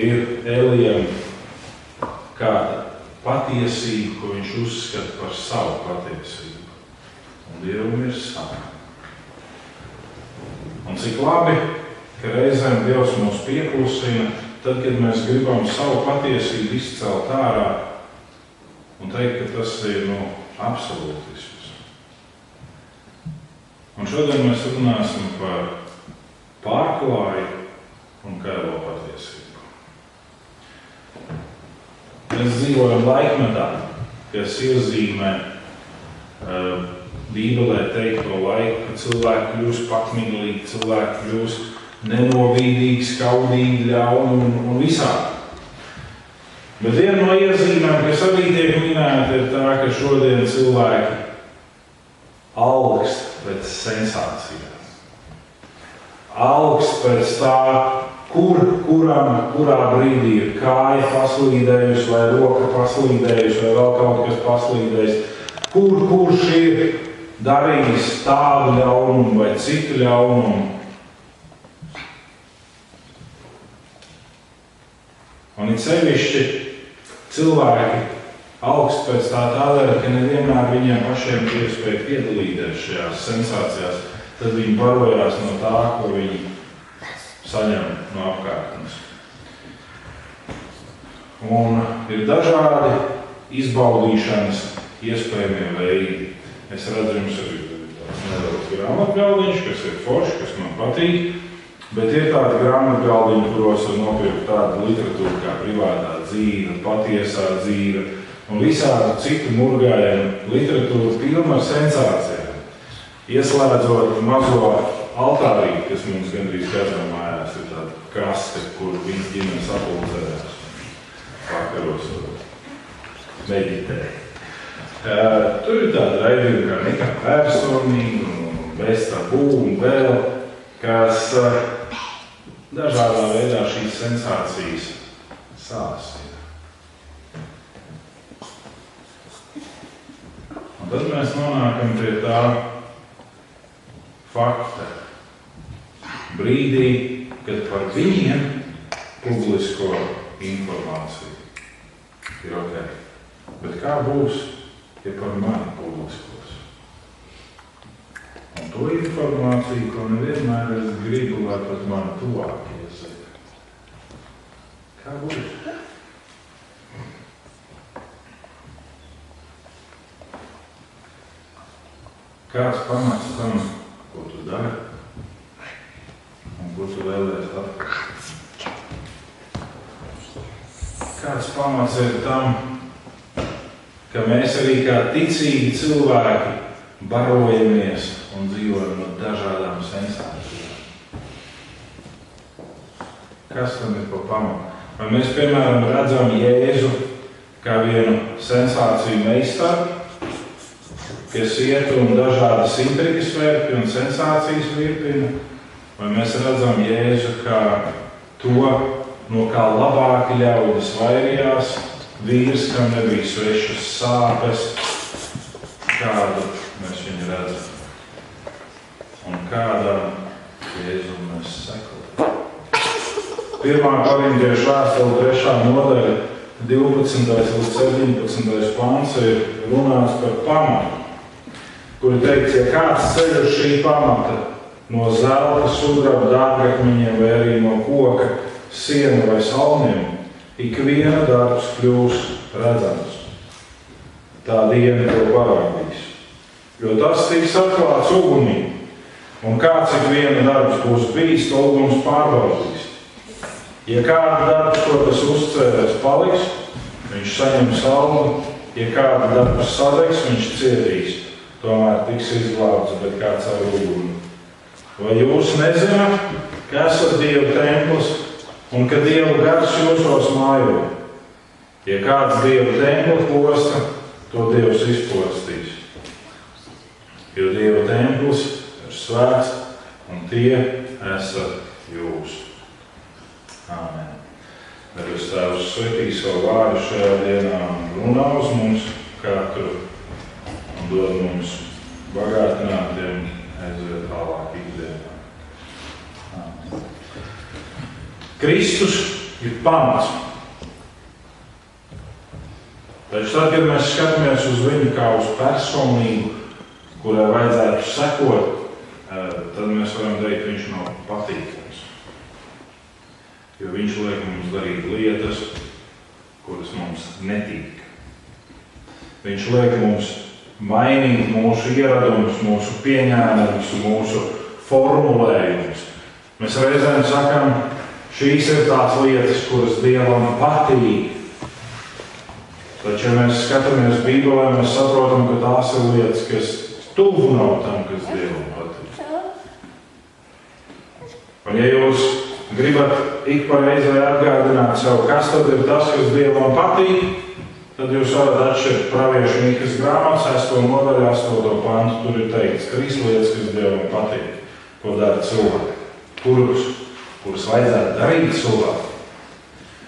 ir Elijam kāda patiesība, ko viņš uzskata par savu patiesību. Un Dievam ir sava. Un cik labi, ka reizēm Dievs mūs pieklusina, tad, kad mēs gribam savu patiesību izcelt ārā un teikt, ka tas ir absolūtisms. Un šodien mēs runāsim par pārklāju un kailo patiesību. Mēs dzīvojam laikmetā, kas iezīmē Bībelē teikto laiku, ka cilvēki kļūst pakmiglīgi, cilvēki kļūst nenovīdīgi, skaudīgi, ļauni un visādi. Bet viena no iezīmēm, kas arī tiek minēta, ir tā, ka šodien cilvēki augst pēc sensācijām. Augst pēc tā, kurā brīdī ir kāja paslīdējusi, vai roka paslīdējusi, vai vēl kaut kas paslīdējis. Kurš ir darījis tādu ļaunumu vai citu ļaunumu. Un it sevišķi cilvēki augst pēc tā tādēļ, ka nevienmēr viņiem pašiem ir iespēja piedalīties šajās sensācijās, tad viņi barojās no tā, ko viņi saņem no apkārtnes. Un ir dažādi izbaudīšanas iespējamie veidi. Es redzu, jums arī nedaudz grāmatgaldiņš, kas ir forši, kas man patīk, bet ir tādi grāmatgaldiņi, kuros var nopirkt tādu literatūru kā privātā dzīve, patiesā dzīve un visādu citu murgājumu literatūru pilnu ar sensācijām. Ieslēdzot mazo altārīti, kas mums gandrīz katram mājās ir tāda kaste, kur viņas ģimenes apulcējās vakaros meditē. Tur ir tāda raidījuma kā Nekā personīga un bez tabū un vēl, kas dažādā veidā šīs sensācijas sāsina. Un tad mēs nonākam pie tā fakta brīdī, kad par viņiem publisko informāciju ir ok. Bet kā būs, ja par mani publiskos? Un to informāciju, ko nevienmēr es gribu, lai pat mani tuvākie zina. Kā būs? Kāds pamats tam, ko tu dari un ko tu vēlēs atkārt? Kāds pamats ir tam, ka mēs arī kā ticīgi cilvēki barojamies un dzīvojam no dažādām sensācijām? Kas tam ir pa pamatu? Vai mēs, piemēram, redzam Jēzu kā vienu sensāciju meistaru, kas iet un dažādas intrigas vērpi un sensācijas virpina? Vai mēs redzam Jēzu kā to, no kā labāki ļaudis vairījās, vīrs, kam nebija svešas sāpes, kādu mēs viņu redzam un kādam Jēzum mēs sekojam. 1. Korintiešu vēstule 3. nodaļa 12. līdz 17. pants ir runāts par pamatu, kuri teikts, ja kāds ceļ uz šī pamata no zelta, sudraba, dārgakmeņiem vai arī no koka, siena vai salmiem, ikviena darbs kļūs redzams. Tā diena to parādīs. Jo tas tiks atklāts ugunī, un kāds ikviena darbs būs bijis, to uguns pārbaudīs. Ja kāda darbs, ko tas uzcēlēs, paliks, viņš saņem salmu, ja kāda darbs sadegs, viņš cietīs. Tomēr tiks izglābts, bet kāds ar uguni. Vai jūs nezināt, ka esat Dieva templis, un ka Dieva gars jūsos mājo? Ja kāds Dieva templi posta, to Dievs izpostīs. Jo Dieva templis ir svēts, un tie esat jūs. Āmen. Debes Tēvs svētī savu vārdu šajā dienā un runā uz mums katru un dod mums bagātinātiem aiziet tālāk ikdienā. Āmen. Kristus ir pamats. Taču tad, kad mēs skatāmies uz viņu kā uz personību, kurai vajadzētu sekot, tad mēs varam teikt, ka viņš nav patīkams. Jo viņš liek mums darīt lietas, kuras mums netīk. Viņš liek mums mainīt mūsu ieradumus, mūsu pieņēmumus, mūsu formulējumus. Mēs reizēm sakām, šīs ir tās lietas, kuras Dievam patīk. Taču, ja mēs skatāmies Bībelē, mēs saprotam, ka tās ir lietas, kas tuvu nav tam, kas Dievam patīk. Un ja jūs gribat ik pa reizē atgādināt sev, kas tad ir tas, kas Dievam patīk, tad jūs varat atšķirt Praviešu Mīkas grāmatas 8. nodaļā 8. pantu. Tur ir teikts 3 lietas, kas Dievam patīk, ko dara cilvēki, kuras vajadzētu darīt cilvēki.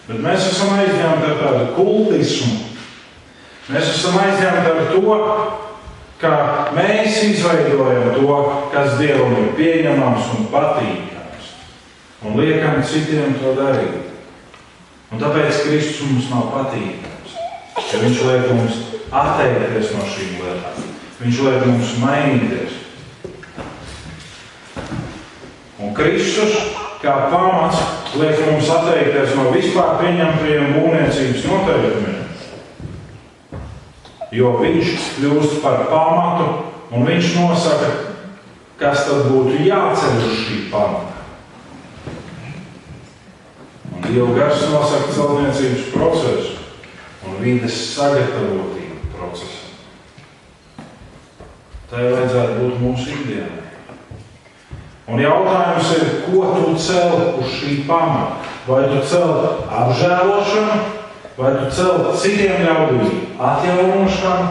Bet mēs esam aizņemti ar tādu kultismu. Mēs esam aizņemti ar to, ka mēs izveidojam to, kas Dievam ir pieņemams un patīkams, un liekam citiem to darīt. Un tāpēc Kristus mums nav patīkams, ka viņš liek mums atteikties no šīm lietām. Viņš liek mums mainīties. Un Kristus, kā pamats, liek mums atteikties no vispār pieņemtajiem būvniecības noteikumiem. Jo viņš kļūst par pamatu, un viņš nosaka, kas tad būtu jāceļ uz šī pamata. Un Dieva gars nosaka celtniecības procesu un vides sagatavotību procesu. Tai vajadzētu būt mūsu ikdienai. Un jautājums ir, ko tu cel uz šī pamata? Vai tu cel apžēlošanu, vai tu cel citiem ļaudīm atjaunošanu,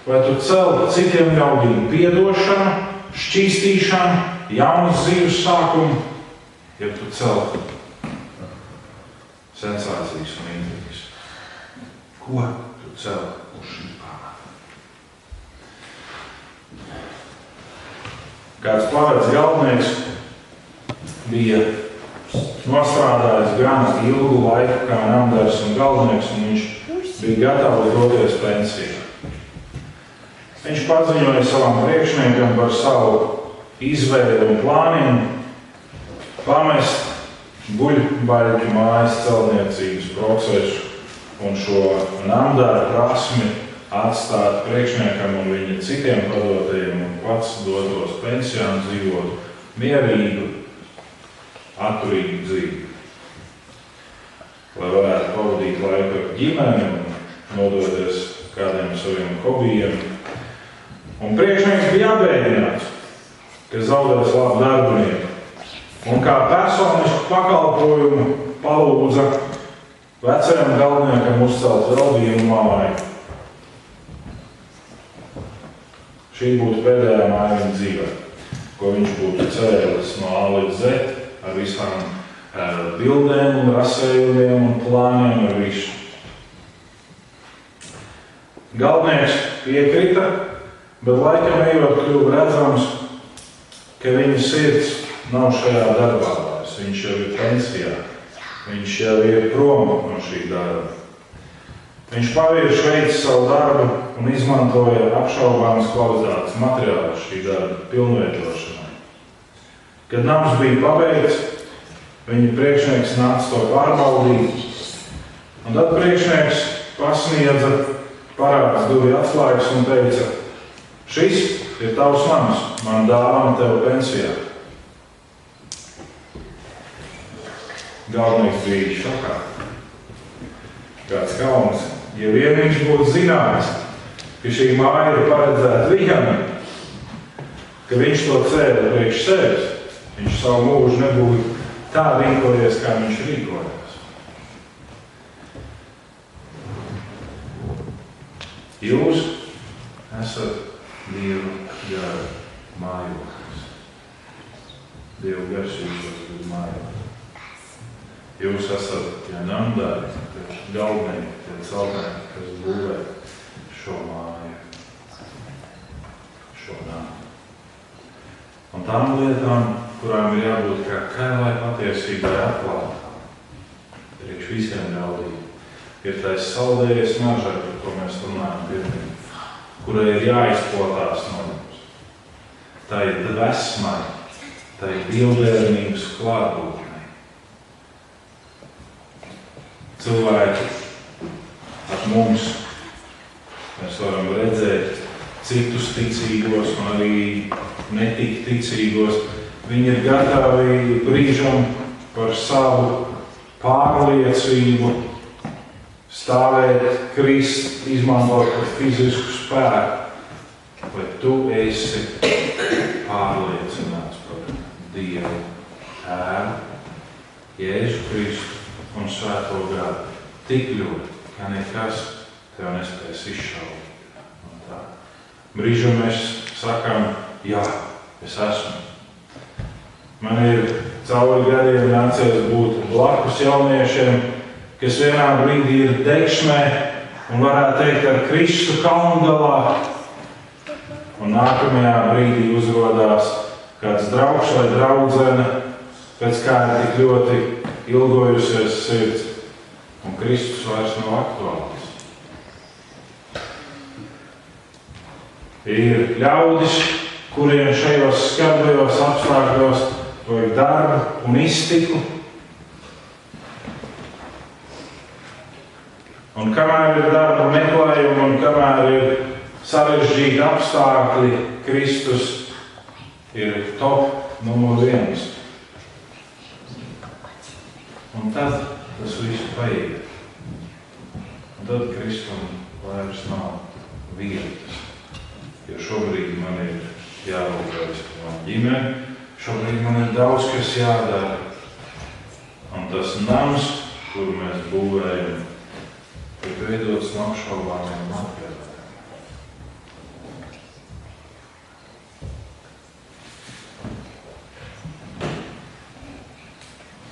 vai tu cel citiem ļaudīm piedošanu, šķīstīšanu, jaunas dzīves sākumu, ja tu cel sensācijas un intrigas. Ko tu cel uz šī pamata? Kāds paredz galvenieks bija nostrādājis gan ilgu laiku kā namdars un galvenieks, un viņš bija gatavs doties pensijā. Viņš paziņoja savam priekšniekam par savu izvēli un plāniem pamest buļbaļķu mājas celtniecības procesu un šo namdāru prasmi atstāt priekšniekam un viņa citiem padotajiem un pats dotos pensijā un dzīvot mierīgu, atturīgu dzīvi. Lai varētu pavadīt laiku ar ģimeni un nodoties kādiem saviem hobijiem. Un priekšnieks bija apbēdināts, ka zaudēs labu darbinieku. Un kā personisku pakalpojumu palūdza vecajam galveniekam uzcelt vēl vienu māju. Šī būtu pēdējā māja viņa dzīvē, ko viņš būtu cēlis no A līdz Z ar visām bildēm un rasējumiem un plāniem ar visu. Galvenieks piekrita, bet laikam ejot kļuva redzams, ka viņa sirds nav šajā darbā vairs. Viņš jau ir pensijā, viņš jau ir prom no šī darba. Viņš pavirši veica savu darbu un izmantoja apšaubāmas kvalitātes materiālus šī darba pilnveidošanai. Kad nams bija pabeigts, viņa priekšnieks nāca to pārbaudīt, un tad priekšnieks pasniedza parāds durvju atslēgas un teica: šis ir tavs nams, man dāvana tev pensijā. Galvenieks bija šokā. Kāds kauns, ja vien viņš būtu zinājis, ka šī māja ir paredzēta viņam, ka viņš to cēla priekš sevis, viņš savu mūžu nebūtu tā rīkojies, kā viņš rīkojas. Jūs esat Dieva gara mājoklis. Dieva gars jūs esat mājoklis. Jūs esat namdāri, galvenieki, celtnieki, kas būvē šo māju, šo namu. Un tām lietām, kurām ir jābūt kā kailai patiesībai atklātām, priekš visiem ļaudīm. Ir tais saldējais mažai, par ko mēs runājam pirmie, kurai ir jāizplatās no mums. Tā ir dvesmai, tā ir dievbērnības klātbūtnei. Cilvēki ar mums, mēs varam redzēt citus ticīgos un arī netik ticīgos. Viņi ir gatavi brīžam par savu pārliecību stāvēt, krist, izmantot fizisku spēku. Vai tu esi pārliecināts par Dievu Tēvu, Jēzu Kristu un Svēto Garu tik ļoti, ka nekas tev nespēs izšaut no tā. Brīžam mēs sakām, jā, es esmu. Man ir cauri gadiem nācies būt blakus jauniešiem, kas vienā brīdī ir degšmē un varētu teikt ar Kristu kalngalā. Un nākamajā brīdī uzrodās kāds draugs vai draudzene, pēc kā ir tik ļoti ilgojusies sirds, un Kristus vairs nav aktuāls. Ir ļaudis, kuriem šajos skarbajos apstākļos vajag darbu un iztiku. Un kamēr ir darba meklējumi un kamēr ir sarežģīti apstākļi, Kristus ir top numur 1. Un tad tas viss paiet. Un tad Kristum vairs nav vietas. Jo šobrīd man ir jārūpējas par manu ģimeni, šobrīd man ir daudz, kas jādara. Un tas nams, kuru mēs būvējam, ir veidots no apšaubāmiem materiāliem.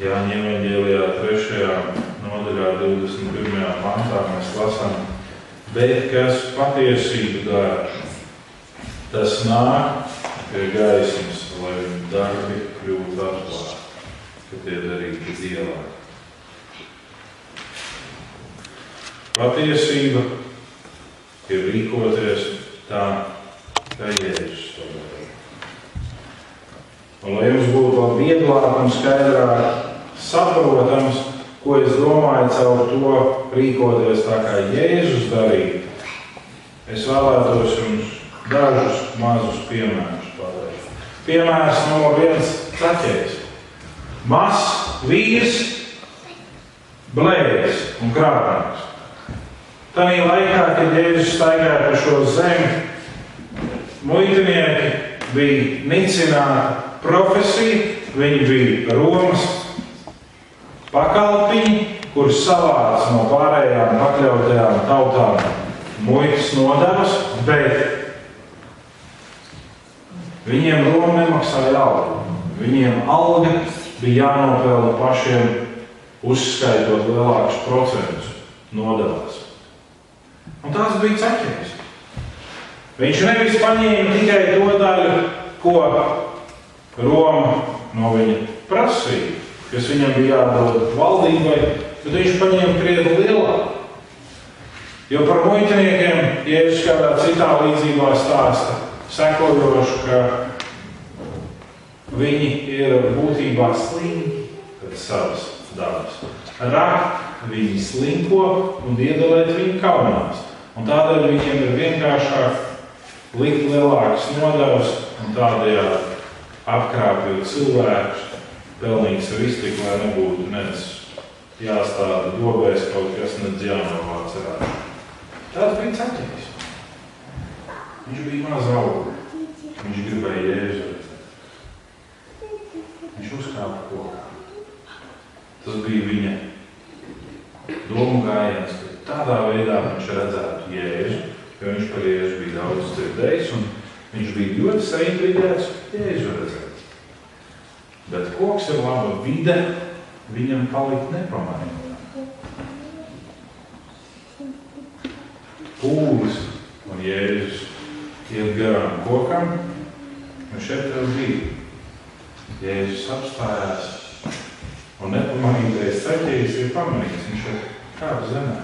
Jāņa evaņģēlijā 3. nodaļā 21. pantā mēs lasām, bet kas patiesību dara, tas nāk pie gaismas, lai viņu darbi kļūtu atklāti, ka tie darīti Dievā. Patiesība ir rīkoties tā, kā Jēzus to darīja. Un lai jums būtu vēl vieglāk un skaidrāk saprotams, ko es domāju caur to rīkoties tā, kā Jēzus darīja, es vēlētos jums dažus mazus piemērus pateikt. Piemērs numur 1 – Zaķejs. Mazs vīrs, blēdis un krāpnieks. Tanī laikā, kad Jēzus staigāja pa šo zemi, muitinieki bija nicināta profesija, viņi bija Romas pakalpiņi, kurus savāca no pārējām pakļautajām tautām muitas nodevas, bet viņiem Roma nemaksāja algu. Viņiem alga bija jānopelna pašiem, uzskaitot lielākus procentus nodevās. Un tās bija Zaķejs. Viņš nevis paņēma tikai to daļu, ko Roma no viņa prasīja, kas viņam bija jādod valdībai, bet viņš paņēma krietni lielāku. Jo par muitiniekiem Jēzus kādā citā līdzībā stāsta sekojošu, ka viņi ir būtībā slinki pēc savas dabas. Rakt viņi slinko un iedalēt viņi kaunās. Un tādēļ viņiem ir vienkāršāk likt lielākas nodevas un tādējādi apkrāpjot cilvēkus, pelnīt savu iztiku, lai nebūtu nec jāstāda dobēs kaut kas nec jānovāc arā. Tāds bija Zaķejs. Viņš bija maz auga. Viņš gribēja Jēzu redzēt. Viņš uzkāpa kokā. Tas bija viņa domu gājiens, ka tādā veidā viņš redzētu Jēzu, jo viņš par Jēzu bija daudz dzirdējis, un viņš bija ļoti saintriģēts Jēzu redzēt. Bet koks ir laba vide, viņam palikt nepamanījumā. Pūlis un Jēzus iet garām kokam, un šeit tev bija. Jēzus apstājās Un nepamanītais ceļījis ir pamanīts. Viņš ir kādu zemē.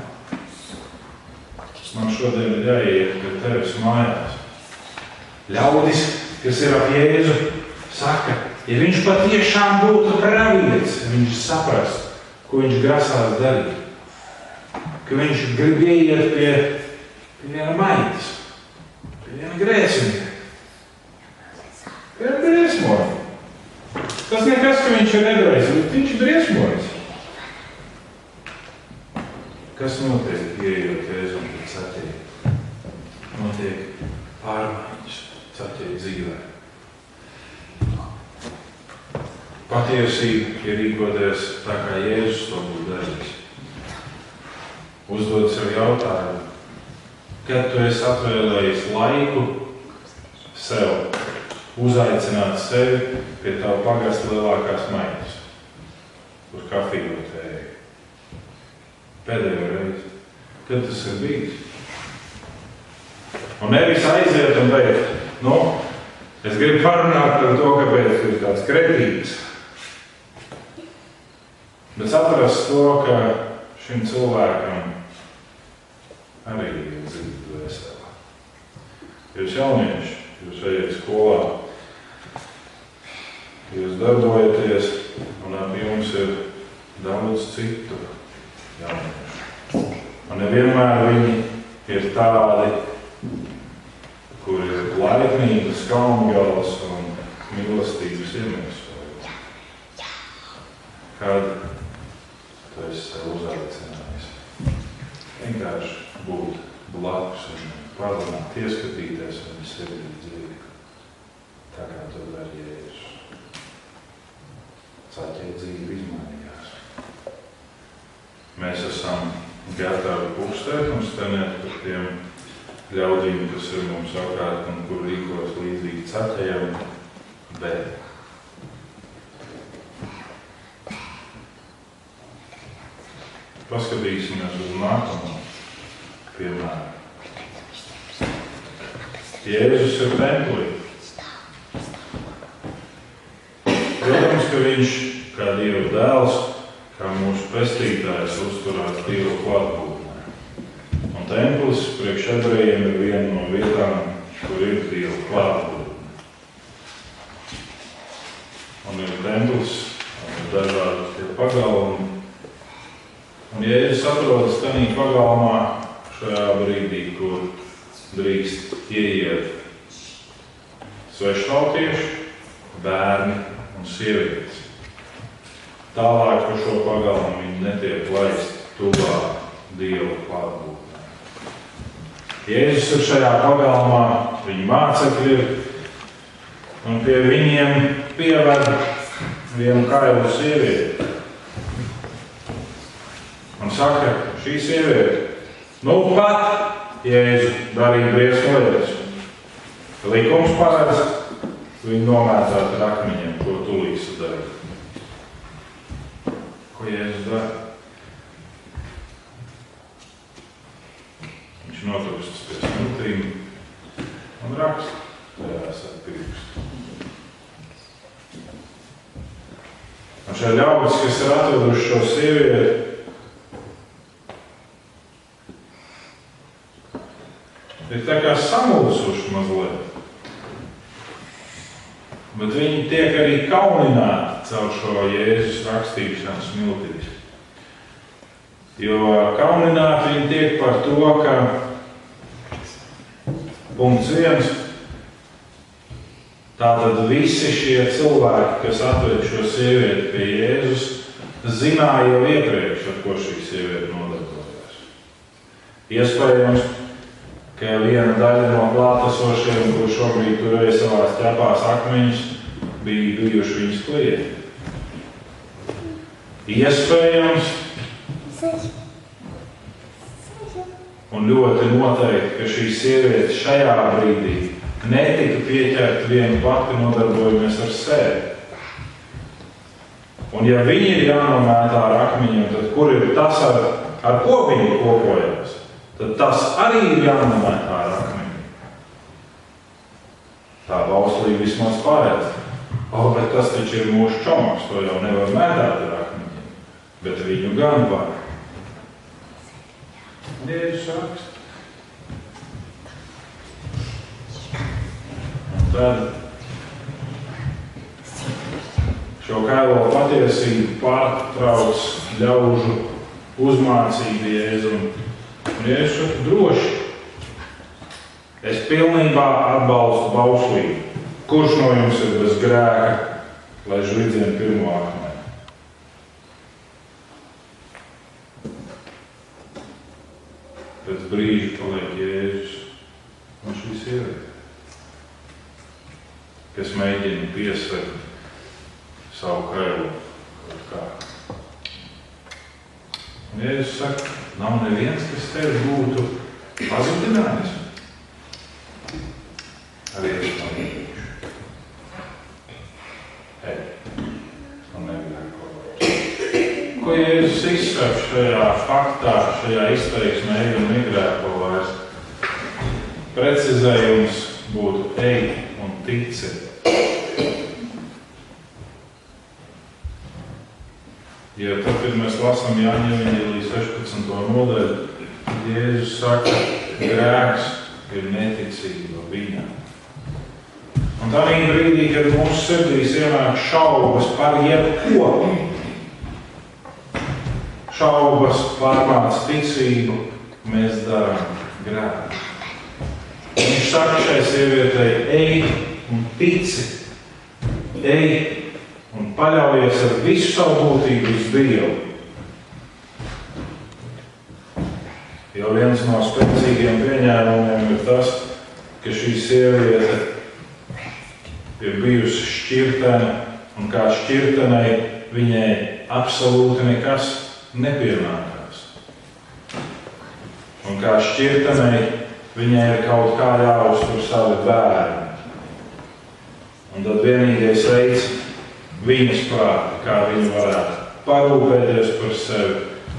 Man šodien ir jāiet pie tevis mājās. Ļaudis, kas ir ap Jēzu, saka, ja viņš patiešām būtu pravietis, viņš saprast, ko viņš grasās darīt. Ka viņš grib ieiet pie viena maitas, pie viena grēcinieka, pie viena briesmoņa. Tas nekas, ka viņš ir ebrejs, bet viņš ir briesmonis. Kas notiek, ieejot Jēzum pēc Zaķeja? Notiek pārmaiņas Zaķeja dzīvē. Patiesība ir rīkoties tā, kā Jēzus to būtu darījis. Uzdod sev jautājumu, kad tu esi atvēlējis laiku sev, uzaicināt sevi pie tavu pagasta lielākās maitas, uz kafiju vai tēju. Pēdējo reizi. Kad tas ir bijis? Un nevis aiziet un teikt, es gribu parunāt par to, kāpēc ir tāds kretīgs. Bet saprast to, ka šim cilvēkam arī ir dzīve dvēselē. Jūs jaunieši, jūs ejat skolā, jūs darbojaties, un ap jums ir daudz citu jauniešu. Un nevienmēr viņi ir tādi, kur ir laipnības, kalngals un mīlestības iemesli. Kad tu esi sev uzaicinājis. Vienkārši būt blakus un parunāt, ieskatīties un sevi dzīvi. Tā kā to dar Jēzus. Zaķeja dzīve izmainījās. Mēs esam gatavi kustēt un stenēt par tiem ļaudīm, kas ir mums apkārt un kur rīkos līdzīgi Zaķejam, bet paskatīsimies uz nākamo piemēru. Jēzus ir templī. Protams, ka viņš, kā Dieva dēls, kā mūsu pestītājs, uzturās Dieva klātbūtnē. Un templis priekš ebrejiem ir viena no vietām, kur ir Dieva klātbūtne. Un ir templis, un ir dažādi tie pagalmi. Un Jēzus atrodas tādā pagalmā šajā brīdī, kur drīkst ieiet sveštautieši, bērni un sievietes. Tālāk par šo pagalmu viņi netiek laisti tuvāk Dieva klātbūtnē. Jēzus ir šajā pagalmā, viņa mācekļi ir, un pie viņiem pieved vienu kailu sievieti. Un saka, šī sieviete, pat Jēzu darīja briesmojas. Likums paredz viņu nomētāt ar akmeņiem, ko tulīs darīt. Ko Jēzus dara? Viņš notrūstas pie smiltīm un raksta tajās ar pirkstu. Un šie ļaudis, kas ir atveduši šo sievieti, ir tā kā samulsuši mazliet. Bet viņi tiek arī kaunināti caur šo Jēzus rakstīšanu smiltīs. Jo kaunināti viņi tiek par to, ka punkts 1. Tātad visi šie cilvēki, kas atved šo sievieti pie Jēzus, zināja jau iepriekš, ar ko šī sieviete nodarbojās. Iespējams, ka viena daļa no klātesošiem, kur šobrīd turēja savās ķepās akmeņus, bija bijuši viņas klienti. Iespējams, un ļoti noteikti, ka šī sieviete šajā brīdī netika pieķerta viena pati nodarbojamies ar sevi. Un ja viņi ir jānomētā ar akmeņiem, tad kur ir tas, ar ko viņi kopojās? Tad tas arī ir jānomētā ar akmeņiem. Tā bauslība vismaz paredz. Bet tas taču ir mūsu čomaks, to jau nevar mētāt ar akmeņiem. bet viņu gan var. Jēzus raksta. Un tad šo kailo patiesību pārtrauc ļaužu uzmācību Jēzum. Un Jēzus saka droši. Es pilnībā atbalstu bauslību. Kurš no jums ir bez grēka, lai žlidzien pirmo akmeni? Pēc brīža paliek Jēzus un šī sieviete, kas mēģina piesakt savu kailu kaut kā. Un Jēzus saka, nav neviens, kas tevi būtu pazudinājis. Arī es man iepriekšu. Hei, man negrāk kolēģi. Ko Jēzus izsaka šajā faktā, šajā izteiksmē ej un negrēkojies? Precizējums būtu ej un tici. Ja tad, kad mēs lasām Jāņa evaņģēlija 16. nodaļu, Jēzus saka, grēks ir neticība viņam. Un tādā brīdī, kad mūsu sirdīs ienāk šaubas par jebko, šaubas pārmāc ticību, mēs darām grēku. Viņš saka šai sievietei, ej un tici, ej un paļaujies ar visu savu būtību uz Dievu. Jo viens no spēcīgiem pieņēmumiem ir tas, ka šī sieviete ir bijusi šķirtene, un kā šķirtenei viņai absolūti nekas nepienākās. Un kā šķirtenei viņai ir kaut kā jāuztur savi bērni. Un tad vienīgais veids viņas prāti, kā viņi varētu parūpēties par sevi,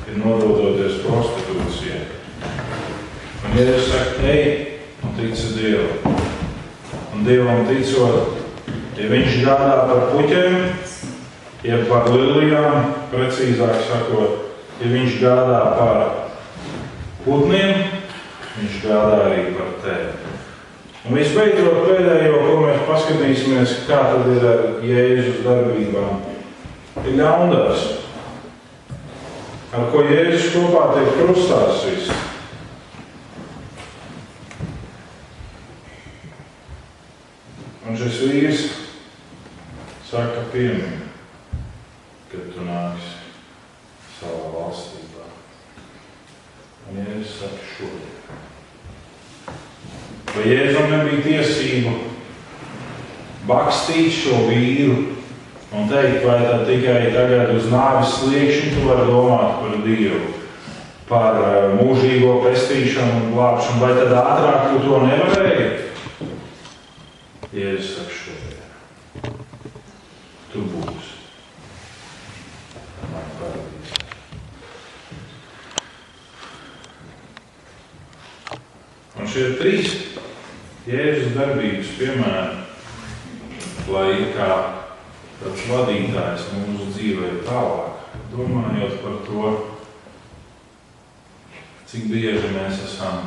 ir nododoties prostitūcijai. Un Jēzus saka, ej un tici Dievu. Un Dievam ticot, ja viņš gādā par puķiem, ja par lilijām, precīzāk sakot, ja viņš gādā par putniem, viņš gādā arī par tevi. Un visbeidzot pēdējo, ko mēs paskatīsimies, kā tad ir ar Jēzus darbībām, ir ļaundars, ar ko Jēzus kopā tiek krustā sists. Un šis vīrs saka piemini, kad tu nāksi savā valstībā. Un Jēzus saka šodien. Vai Jēzum nebija tiesību bakstīt šo vīru un teikt, vai tad tikai tagad uz nāves sliekšņa tu vari domāt par Dievu, par mūžīgo pestīšanu un glābšanu, vai tad ātrāk tu to nevarēji? Jēzus saka šodien. Tu būsi. Man paradīsies. Un šie trīs Jēzus darbības piemēri, lai ir kā tāds vadītājs mūsu dzīvē tālāk, domājot par to, cik bieži mēs esam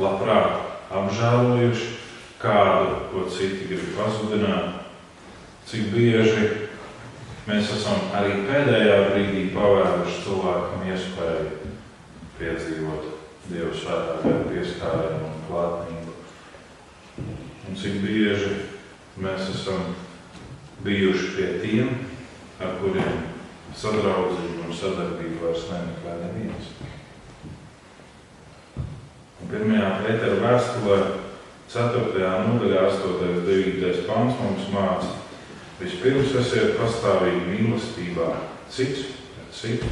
labprāt apžēlojuši kādu, ko citi grib pazudināt, cik bieži mēs esam arī pēdējā brīdī pavēruši cilvēkam iespēju piedzīvot Dieva svētā gara pieskārienu un klātnību. Un cik bieži mēs esam bijuši pie tiem, ar kuriem sadraudzību un sadarbību vairs nemeklē neviens. Un 1. Pētera vēstulē 4. nodaļā 8.9. pants mums māca: vispirms esiet pastāvīgi mīlestībā, cits pret citu,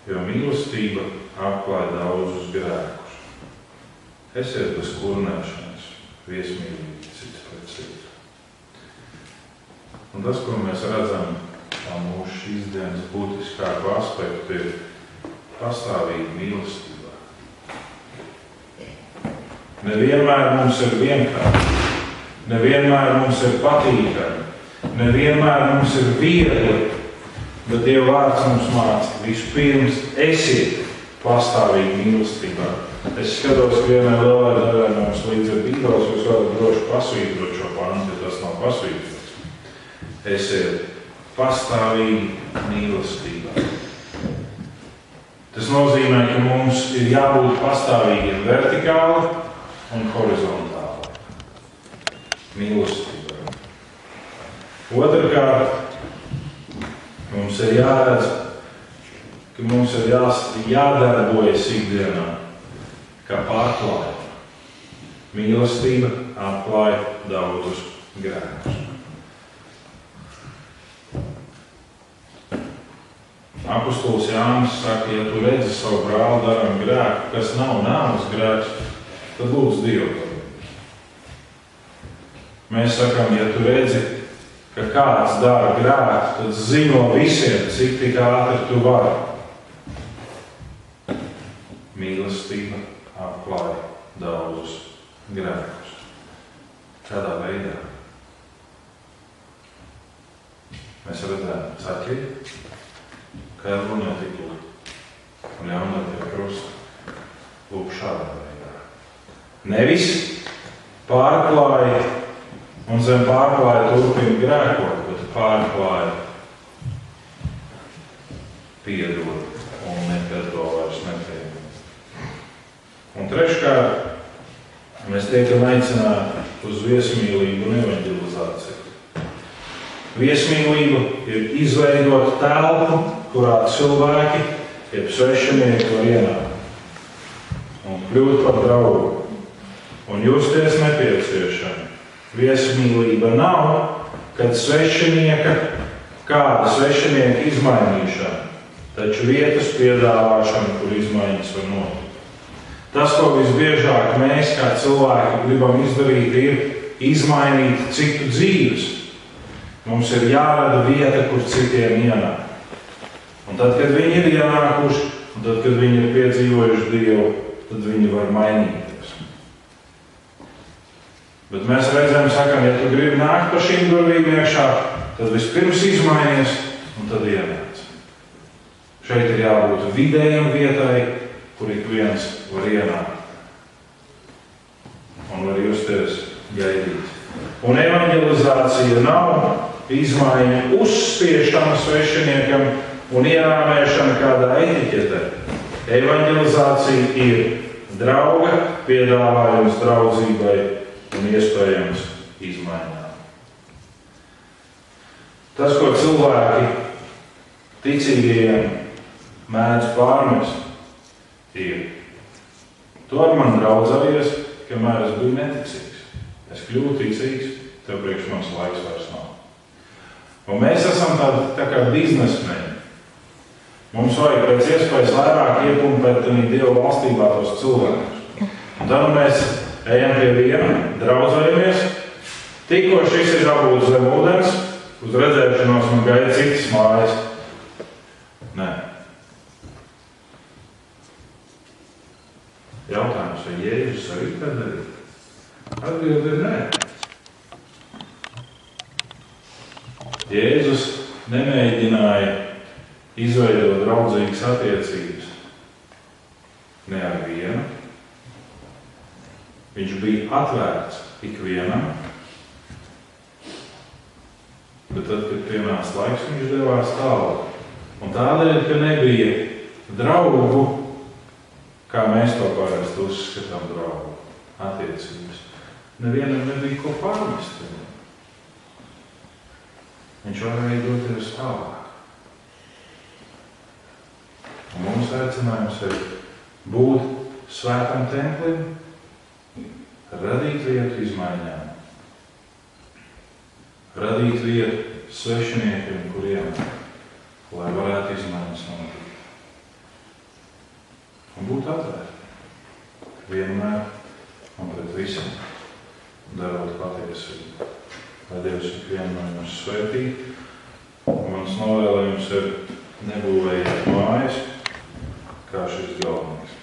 jo mīlestība apklāj daudzus grēkus. Esiet bez kurnēšanas, viesmīlīgi cits pret citu. Un tas, ko mēs redzam mūsu šīs dienas būtiskāko aspektu, ir pastāvīgi mīlestībā. Nevienmēr mums ir vienkārši, nevienmēr mums ir patīkami, nevienmēr mums ir viegli, Bet Dieva vārds mums māca, vispirms esiet pastāvīgi mīlestībā. Es skatos, ka vienai lielai daļai mums līdz ar Bībeles jūs varat droši pasvītrot šo pantu, ja tas nav pasvītrots. Esiet pastāvīgi mīlestībā. Tas nozīmē, ka mums ir jābūt pastāvīgiem vertikāli un horizontāli. Mīlestībā. Otrkārt, mums ir jāredz, ka mums ir jādarbojas ikdienā, kā pārklāja. Mīlestība atklāja daudzus grēkus. Apostols Jānis saka, ja tu redzi savu brāli darām grēku, kas nav nāves grēks, tad lūdz Dievu. Mēs sakām, ja tu redzi, ka kāds dara grēku, tad ziņo visiem, cik tik ātri tu vari. Mīlestība apklāja daudzus grēkus. Kādā veidā? Mēs redzējām Caķi, kā ruņā tik un ļaunā pie krusta. Lūk šādā veidā. Nevis pārklāja un zem pārklāja turpina grēkot, bet pārklāja piedod un nekad to vairs nepieņem. Un treškārt, mēs tiekam aicināti uz viesmīlību un evaņģelizāciju. Viesmīlība ir izveidot telpu, kurā cilvēki, jeb svešinieki var ienākt un kļūt par draugu un justies nepieciešami. Viesmīlība nav, kad kāda svešinieka izmainīšana, taču vietas piedāvāšana, kur izmaiņas var notikt. Tas, ko visbiežāk mēs kā cilvēki gribam izdarīt, ir izmainīt citu dzīves. Mums ir jārada vieta, kur citiem ienāk. Un tad, kad viņi ir ienākuši, un tad, kad viņi ir piedzīvojuši Dievu, tad viņi var mainīties. Bet mēs reizēm sakām, ja tu gribi nākt pa šīm durvīm iekšā, tad vispirms izmainies un tad ienāc. Šeit ir jābūt vidējam vietai, kur ik viens var ienākt un var justies gaidīt. Un evaņģelizācija nav izmaiņa uzspiešana svešiniekam un ierāmēšana kādā etiķetē. Evaņģelizācija ir drauga piedāvājums draudzībai un iespējams izmaiņām. Tas, ko cilvēki ticīgajiem mēdz pārmest, ir: tu ar mani draudzējies, kamēr es biju neticīgs. Es kļuvu ticīgs, tev priekš mans laiks vairs nav. Un mēs esam tā kā biznesmeņi. Mums vajag pēc iespējas vairāk iepumpēt Dieva valstībā tos cilvēkus. Un tad mēs ejam pie viena, draudzējamies. Tikko šis ir dabūts zem ūdens, uz redzēšanos man gaida citas mājas. Nē. Jautājums, vai Jēzus arī tā darīja? Atbilde ir nē. Jēzus nemēģināja izveidot draudzīgas attiecības ne ar vienu. Viņš bija atvērts ikvienam, bet tad, kad pienāca laiks, viņš devās tālāk. Un tādēļ, ka nebija draugu, kā mēs to parasti uzskatām draugu attiecības, nevienam nebija ko pārmest. Viņš varēja doties tālāk. Un mums aicinājums ir būt svētam templim, radīt vietu izmaiņām, radīt vietu svešiniekiem, kuriem, lai varētu izmaiņas notikt. Un būt atvērti vienmēr un pret visam, darot patiesību. Lai Dievs ikvienu no jums svētī, un mans novēlējums ir nebūvējiet mājas, kā šis galvenais.